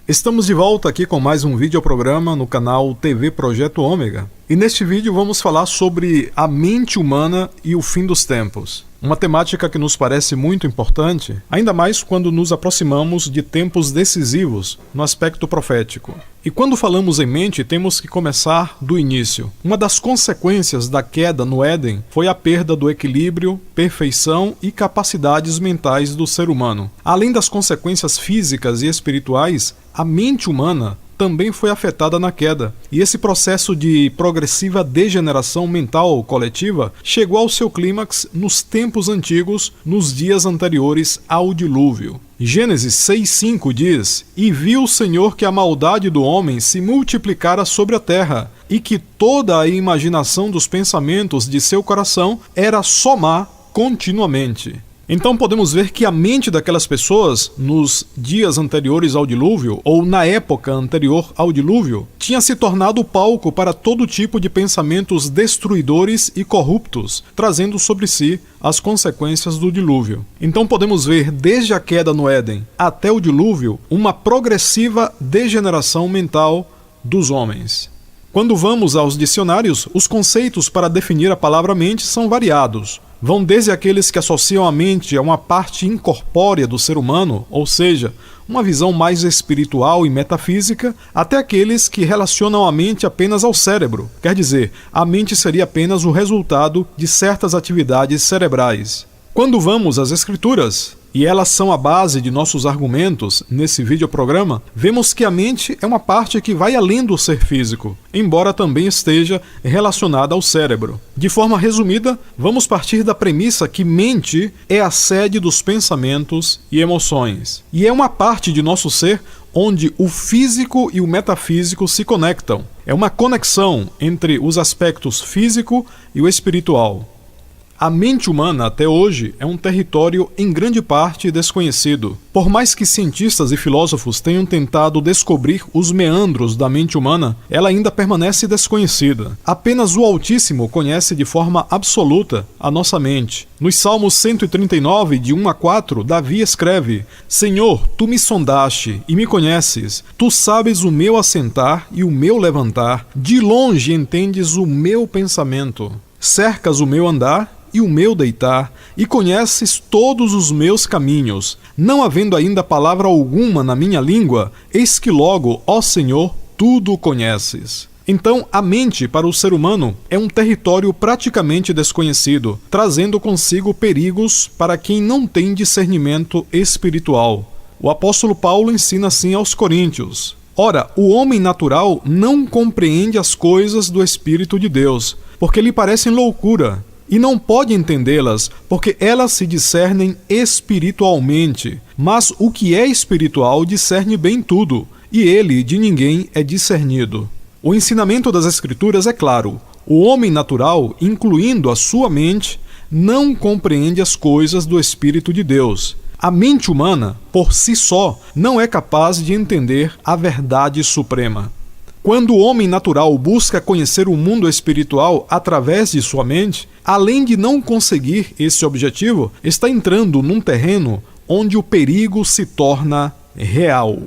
Estamos de volta aqui com mais um videoprograma no canal TV Projeto Ômega. E neste vídeo vamos falar sobre a mente humana e o fim dos tempos. Uma temática que nos parece muito importante, ainda mais quando nos aproximamos de tempos decisivos no aspecto profético. E quando falamos em mente, temos que começar do início. Uma das consequências da queda no Éden foi a perda do equilíbrio, perfeição e capacidades mentais do ser humano. Além das consequências físicas e espirituais, a mente humana também foi afetada na queda, e esse processo de progressiva degeneração mental coletiva chegou ao seu clímax nos tempos antigos, nos dias anteriores ao dilúvio. Gênesis 6:5 diz: "E viu o Senhor que a maldade do homem se multiplicara sobre a terra, e que toda a imaginação dos pensamentos de seu coração era só má continuamente." Então podemos ver que a mente daquelas pessoas, nos dias anteriores ao dilúvio, ou na época anterior ao dilúvio, tinha se tornado palco para todo tipo de pensamentos destruidores e corruptos, trazendo sobre si as consequências do dilúvio. Então podemos ver, desde a queda no Éden até o dilúvio, uma progressiva degeneração mental dos homens. Quando vamos aos dicionários, os conceitos para definir a palavra mente são variados. Vão desde aqueles que associam a mente a uma parte incorpórea do ser humano, ou seja, uma visão mais espiritual e metafísica, até aqueles que relacionam a mente apenas ao cérebro. Quer dizer, a mente seria apenas o resultado de certas atividades cerebrais. Quando vamos às Escrituras, e elas são a base de nossos argumentos nesse videoprograma, vemos que a mente é uma parte que vai além do ser físico, embora também esteja relacionada ao cérebro. De forma resumida, vamos partir da premissa que mente é a sede dos pensamentos e emoções, e é uma parte de nosso ser onde o físico e o metafísico se conectam. É uma conexão entre os aspectos físico e o espiritual. A mente humana, até hoje, é um território em grande parte desconhecido. Por mais que cientistas e filósofos tenham tentado descobrir os meandros da mente humana, ela ainda permanece desconhecida. Apenas o Altíssimo conhece de forma absoluta a nossa mente. Nos Salmos 139, de 1 a 4, Davi escreve: "Senhor, tu me sondaste e me conheces. Tu sabes o meu assentar e o meu levantar. De longe entendes o meu pensamento. Cercas o meu andar e o meu deitar, e conheces todos os meus caminhos. Não havendo ainda palavra alguma na minha língua, eis que logo, ó Senhor, tudo conheces." Então, a mente para o ser humano é um território praticamente desconhecido, trazendo consigo perigos para quem não tem discernimento espiritual. O apóstolo Paulo ensina assim aos Coríntios: "Ora, o homem natural não compreende as coisas do Espírito de Deus, porque lhe parecem loucura, e não pode entendê-las, porque elas se discernem espiritualmente. Mas o que é espiritual discerne bem tudo, e ele de ninguém é discernido." O ensinamento das Escrituras é claro: o homem natural, incluindo a sua mente, não compreende as coisas do Espírito de Deus. A mente humana, por si só, não é capaz de entender a verdade suprema. Quando o homem natural busca conhecer o mundo espiritual através de sua mente, além de não conseguir esse objetivo, está entrando num terreno onde o perigo se torna real.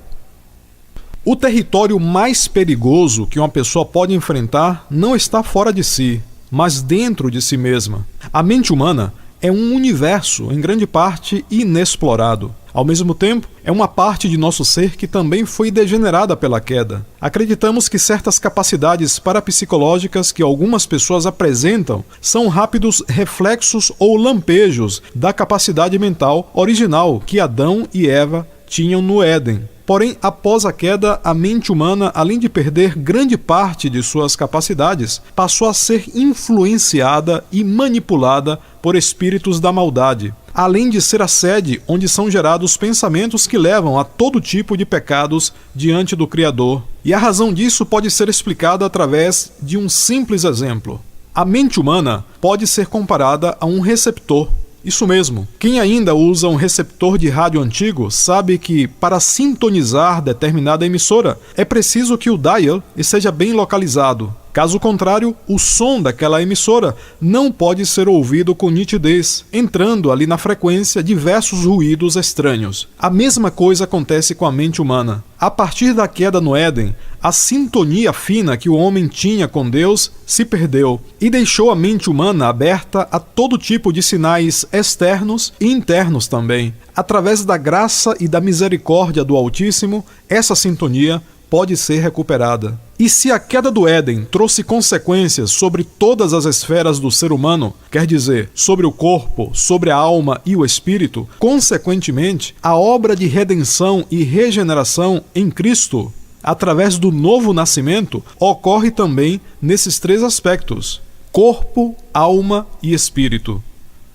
O território mais perigoso que uma pessoa pode enfrentar não está fora de si, mas dentro de si mesma. A mente humana é um universo, em grande parte, inexplorado. Ao mesmo tempo, é uma parte de nosso ser que também foi degenerada pela queda. Acreditamos que certas capacidades parapsicológicas que algumas pessoas apresentam são rápidos reflexos ou lampejos da capacidade mental original que Adão e Eva tinham no Éden. Porém, após a queda, a mente humana, além de perder grande parte de suas capacidades, passou a ser influenciada e manipulada por espíritos da maldade, além de ser a sede onde são gerados pensamentos que levam a todo tipo de pecados diante do Criador. E a razão disso pode ser explicada através de um simples exemplo. A mente humana pode ser comparada a um receptor. Isso mesmo. Quem ainda usa um receptor de rádio antigo sabe que, para sintonizar determinada emissora, é preciso que o dial esteja bem localizado. Caso contrário, o som daquela emissora não pode ser ouvido com nitidez, entrando ali na frequência diversos ruídos estranhos. A mesma coisa acontece com a mente humana. A partir da queda no Éden, a sintonia fina que o homem tinha com Deus se perdeu e deixou a mente humana aberta a todo tipo de sinais externos e internos também. Através da graça e da misericórdia do Altíssimo, essa sintonia pode ser recuperada. E se a queda do Éden trouxe consequências sobre todas as esferas do ser humano, quer dizer, sobre o corpo, sobre a alma e o espírito, consequentemente, a obra de redenção e regeneração em Cristo, através do novo nascimento, ocorre também nesses três aspectos: corpo, alma e espírito.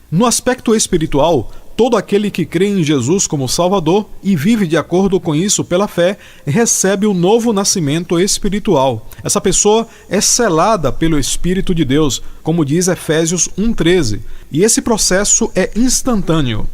No aspecto espiritual, todo aquele que crê em Jesus como Salvador e vive de acordo com isso pela fé, recebe o novo nascimento espiritual. Essa pessoa é selada pelo Espírito de Deus, como diz Efésios 1:13, e esse processo é instantâneo.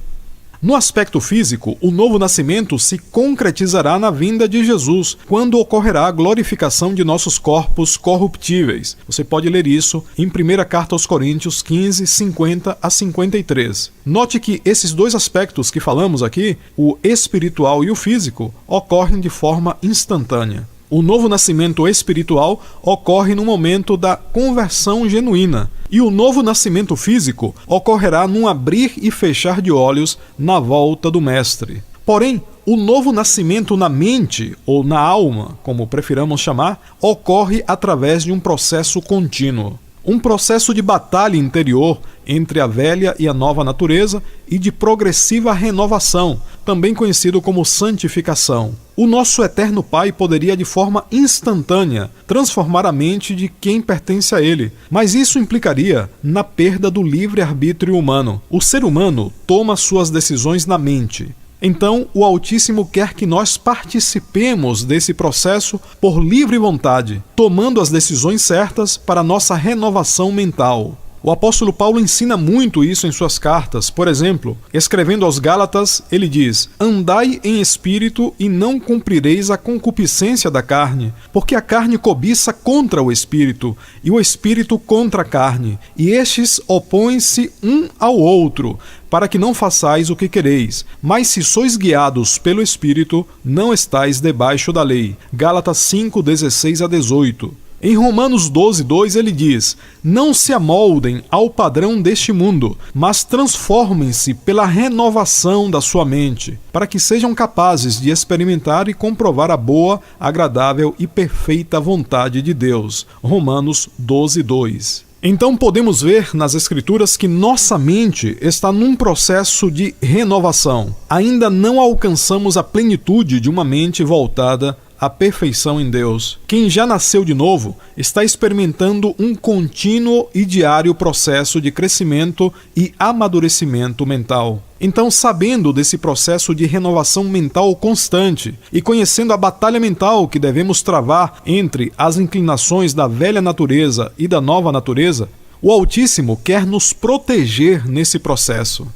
No aspecto físico, o novo nascimento se concretizará na vinda de Jesus, quando ocorrerá a glorificação de nossos corpos corruptíveis. Você pode ler isso em 1ª Carta aos Coríntios 15, 50 a 53. Note que esses dois aspectos que falamos aqui, o espiritual e o físico, ocorrem de forma instantânea. O novo nascimento espiritual ocorre no momento da conversão genuína, e o novo nascimento físico ocorrerá num abrir e fechar de olhos na volta do Mestre. Porém, o novo nascimento na mente, ou na alma, como prefiramos chamar, ocorre através de um processo contínuo. Um processo de batalha interior entre a velha e a nova natureza e de progressiva renovação, também conhecido como santificação. O nosso eterno Pai poderia, de forma instantânea, transformar a mente de quem pertence a Ele, mas isso implicaria na perda do livre-arbítrio humano. O ser humano toma suas decisões na mente. Então, o Altíssimo quer que nós participemos desse processo por livre vontade, tomando as decisões certas para nossa renovação mental. O apóstolo Paulo ensina muito isso em suas cartas. Por exemplo, escrevendo aos Gálatas, ele diz: andai em espírito e não cumprireis a concupiscência da carne, porque a carne cobiça contra o espírito, e o espírito contra a carne, e estes opõem-se um ao outro, para que não façais o que quereis. Mas se sois guiados pelo Espírito, não estáis debaixo da lei. Gálatas 5, 16 a 18. Em Romanos 12, 2 ele diz: não se amoldem ao padrão deste mundo, mas transformem-se pela renovação da sua mente, para que sejam capazes de experimentar e comprovar a boa, agradável e perfeita vontade de Deus. Romanos 12, 2. Então podemos ver nas Escrituras que nossa mente está num processo de renovação. Ainda não alcançamos a plenitude de uma mente voltada à perfeição em Deus. Quem já nasceu de novo está experimentando um contínuo e diário processo de crescimento e amadurecimento mental. Então, sabendo desse processo de renovação mental constante e conhecendo a batalha mental que devemos travar entre as inclinações da velha natureza e da nova natureza, o Altíssimo quer nos proteger nesse processo.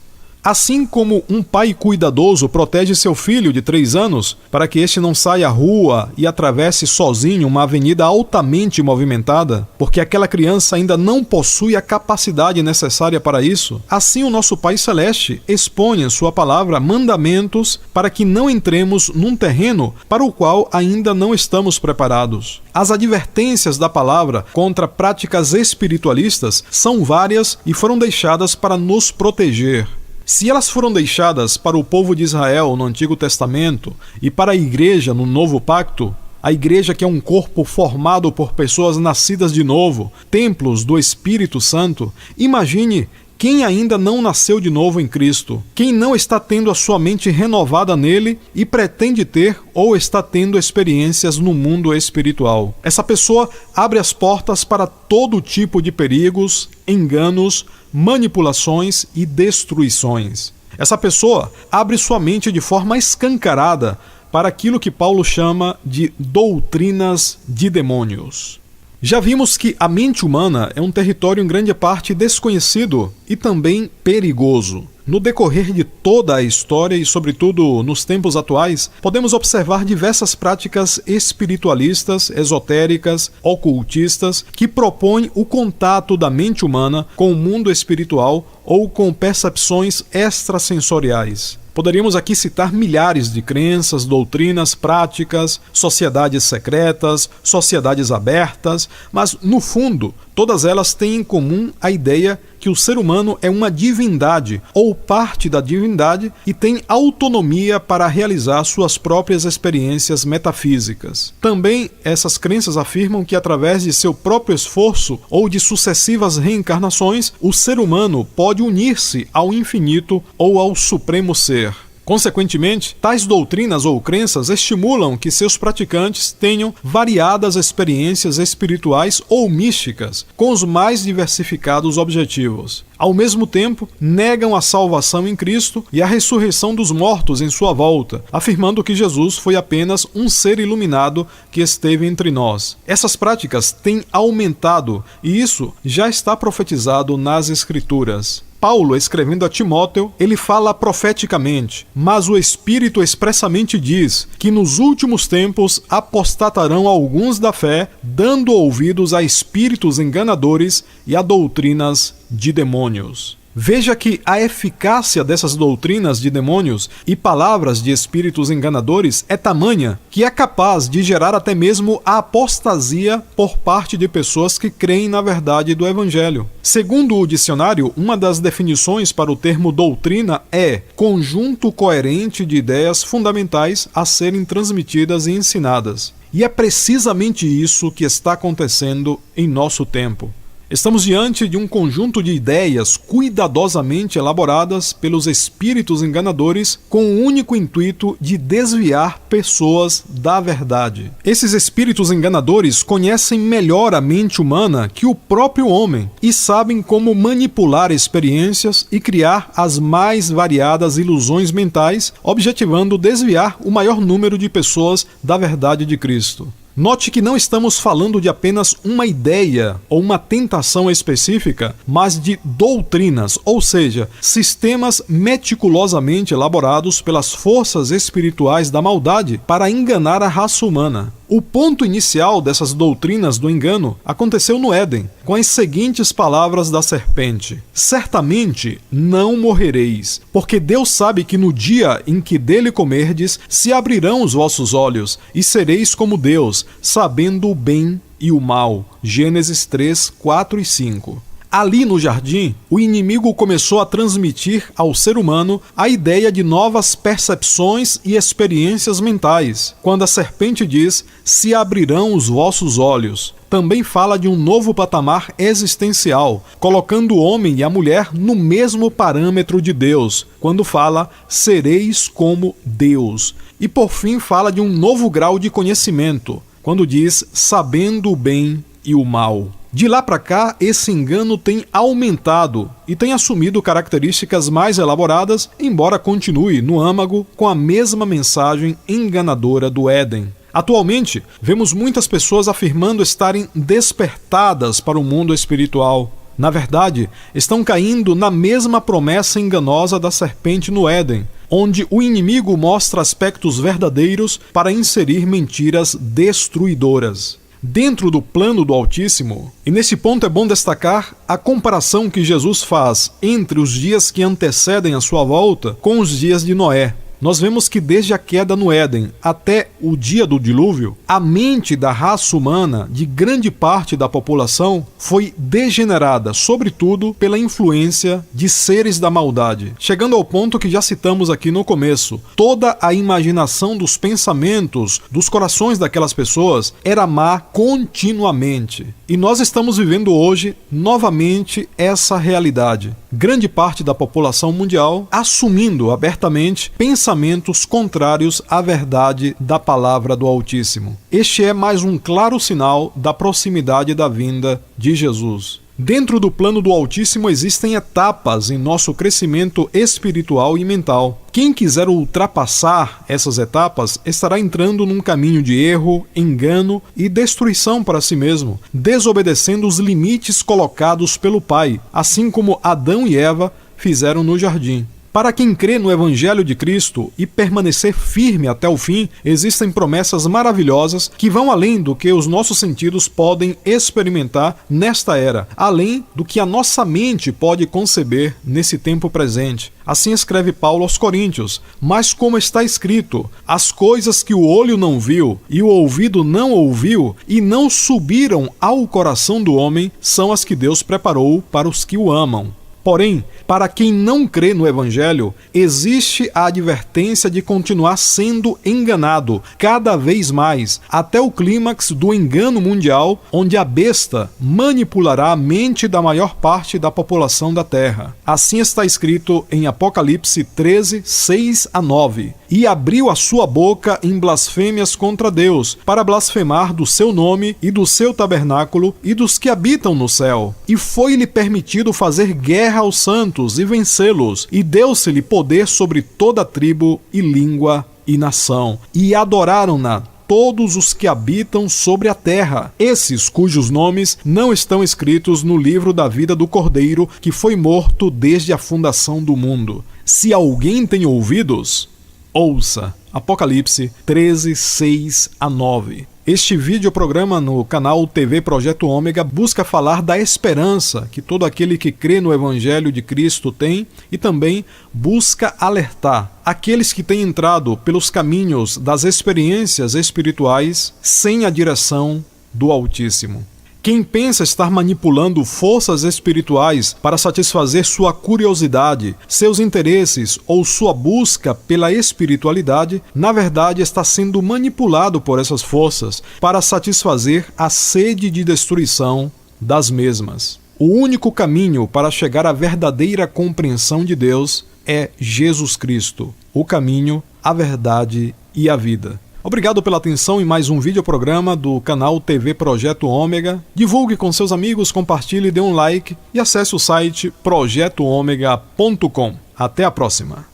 Assim como um pai cuidadoso protege seu filho de 3 anos para que este não saia à rua e atravesse sozinho uma avenida altamente movimentada, porque aquela criança ainda não possui a capacidade necessária para isso, assim o nosso Pai Celeste expõe em sua palavra mandamentos para que não entremos num terreno para o qual ainda não estamos preparados. As advertências da palavra contra práticas espiritualistas são várias e foram deixadas para nos proteger. Se elas foram deixadas para o povo de Israel no Antigo Testamento e para a igreja no Novo Pacto, a igreja que é um corpo formado por pessoas nascidas de novo, templos do Espírito Santo, imagine quem ainda não nasceu de novo em Cristo, quem não está tendo a sua mente renovada nele e pretende ter ou está tendo experiências no mundo espiritual. Essa pessoa abre as portas para todo tipo de perigos, enganos, manipulações e destruições. Essa pessoa abre sua mente de forma escancarada para aquilo que Paulo chama de doutrinas de demônios. Já vimos que a mente humana é um território em grande parte desconhecido e também perigoso. No decorrer de toda a história e, sobretudo, nos tempos atuais, podemos observar diversas práticas espiritualistas, esotéricas, ocultistas, que propõem o contato da mente humana com o mundo espiritual ou com percepções extrasensoriais. Poderíamos aqui citar milhares de crenças, doutrinas, práticas, sociedades secretas, sociedades abertas, mas, no fundo, todas elas têm em comum a ideia que o ser humano é uma divindade ou parte da divindade e tem autonomia para realizar suas próprias experiências metafísicas. Também essas crenças afirmam que através de seu próprio esforço ou de sucessivas reencarnações, o ser humano pode unir-se ao infinito ou ao supremo ser. Consequentemente, tais doutrinas ou crenças estimulam que seus praticantes tenham variadas experiências espirituais ou místicas, com os mais diversificados objetivos. Ao mesmo tempo, negam a salvação em Cristo e a ressurreição dos mortos em sua volta, afirmando que Jesus foi apenas um ser iluminado que esteve entre nós. Essas práticas têm aumentado e isso já está profetizado nas Escrituras. Paulo, escrevendo a Timóteo, ele fala profeticamente, mas o Espírito expressamente diz que nos últimos tempos apostatarão alguns da fé, dando ouvidos a espíritos enganadores e a doutrinas de demônios. Veja que a eficácia dessas doutrinas de demônios e palavras de espíritos enganadores é tamanha que é capaz de gerar até mesmo a apostasia por parte de pessoas que creem na verdade do Evangelho. Segundo o dicionário, uma das definições para o termo doutrina é conjunto coerente de ideias fundamentais a serem transmitidas e ensinadas. E é precisamente isso que está acontecendo em nosso tempo. Estamos diante de um conjunto de ideias cuidadosamente elaboradas pelos espíritos enganadores com o único intuito de desviar pessoas da verdade. Esses espíritos enganadores conhecem melhor a mente humana que o próprio homem e sabem como manipular experiências e criar as mais variadas ilusões mentais, objetivando desviar o maior número de pessoas da verdade de Cristo. Note que não estamos falando de apenas uma ideia ou uma tentação específica, mas de doutrinas, ou seja, sistemas meticulosamente elaborados pelas forças espirituais da maldade para enganar a raça humana. O ponto inicial dessas doutrinas do engano aconteceu no Éden, com as seguintes palavras da serpente: certamente não morrereis, porque Deus sabe que no dia em que dele comerdes, se abrirão os vossos olhos, e sereis como Deus, sabendo o bem e o mal. Gênesis 3, 4 e 5. Ali no jardim, o inimigo começou a transmitir ao ser humano a ideia de novas percepções e experiências mentais. Quando a serpente diz, se abrirão os vossos olhos, também fala de um novo patamar existencial, colocando o homem e a mulher no mesmo parâmetro de Deus, quando fala, sereis como Deus. E por fim fala de um novo grau de conhecimento, quando diz, sabendo o bem e o mal. De lá para cá, esse engano tem aumentado e tem assumido características mais elaboradas, embora continue no âmago com a mesma mensagem enganadora do Éden. Atualmente, vemos muitas pessoas afirmando estarem despertadas para o mundo espiritual. Na verdade, estão caindo na mesma promessa enganosa da serpente no Éden, onde o inimigo mostra aspectos verdadeiros para inserir mentiras destruidoras. Dentro do plano do Altíssimo, e nesse ponto é bom destacar a comparação que Jesus faz entre os dias que antecedem a sua volta com os dias de Noé. Nós vemos que desde a queda no Éden até o dia do dilúvio, a mente da raça humana, de grande parte da população, foi degenerada, sobretudo pela influência de seres da maldade, chegando ao ponto que já citamos aqui no começo. Toda a imaginação dos pensamentos, dos corações daquelas pessoas era má continuamente. E nós estamos vivendo hoje, novamente, essa realidade. Grande parte da população mundial assumindo abertamente pensamentos contrários à verdade da palavra do Altíssimo. Este é mais um claro sinal da proximidade da vinda de Jesus. Dentro do plano do Altíssimo existem etapas em nosso crescimento espiritual e mental. Quem quiser ultrapassar essas etapas estará entrando num caminho de erro, engano e destruição para si mesmo, desobedecendo os limites colocados pelo Pai, assim como Adão e Eva fizeram no jardim. Para quem crê no Evangelho de Cristo e permanecer firme até o fim, existem promessas maravilhosas que vão além do que os nossos sentidos podem experimentar nesta era, além do que a nossa mente pode conceber nesse tempo presente. Assim escreve Paulo aos Coríntios: mas como está escrito, as coisas que o olho não viu e o ouvido não ouviu e não subiram ao coração do homem são as que Deus preparou para os que o amam. Porém, para quem não crê no Evangelho, existe a advertência de continuar sendo enganado cada vez mais, até o clímax do engano mundial, onde a besta manipulará a mente da maior parte da população da Terra. Assim está escrito em Apocalipse 13, 6-9. E abriu a sua boca em blasfêmias contra Deus, para blasfemar do seu nome e do seu tabernáculo e dos que habitam no céu. E foi-lhe permitido fazer guerra aos santos e vencê-los, e deu-se-lhe poder sobre toda tribo e língua e nação. E adoraram-na todos os que habitam sobre a terra, esses cujos nomes não estão escritos no livro da vida do Cordeiro, que foi morto desde a fundação do mundo. Se alguém tem ouvidos, ouça. Apocalipse 13, 6-9. Este videoprograma no canal TV Projeto Ômega busca falar da esperança que todo aquele que crê no Evangelho de Cristo tem e também busca alertar aqueles que têm entrado pelos caminhos das experiências espirituais sem a direção do Altíssimo. Quem pensa estar manipulando forças espirituais para satisfazer sua curiosidade, seus interesses ou sua busca pela espiritualidade, na verdade está sendo manipulado por essas forças para satisfazer a sede de destruição das mesmas. O único caminho para chegar à verdadeira compreensão de Deus é Jesus Cristo, o caminho, a verdade e a vida. Obrigado pela atenção em mais um videoprograma do canal TV Projeto Ômega. Divulgue com seus amigos, compartilhe, dê um like e acesse o site projetoomega.com. Até a próxima!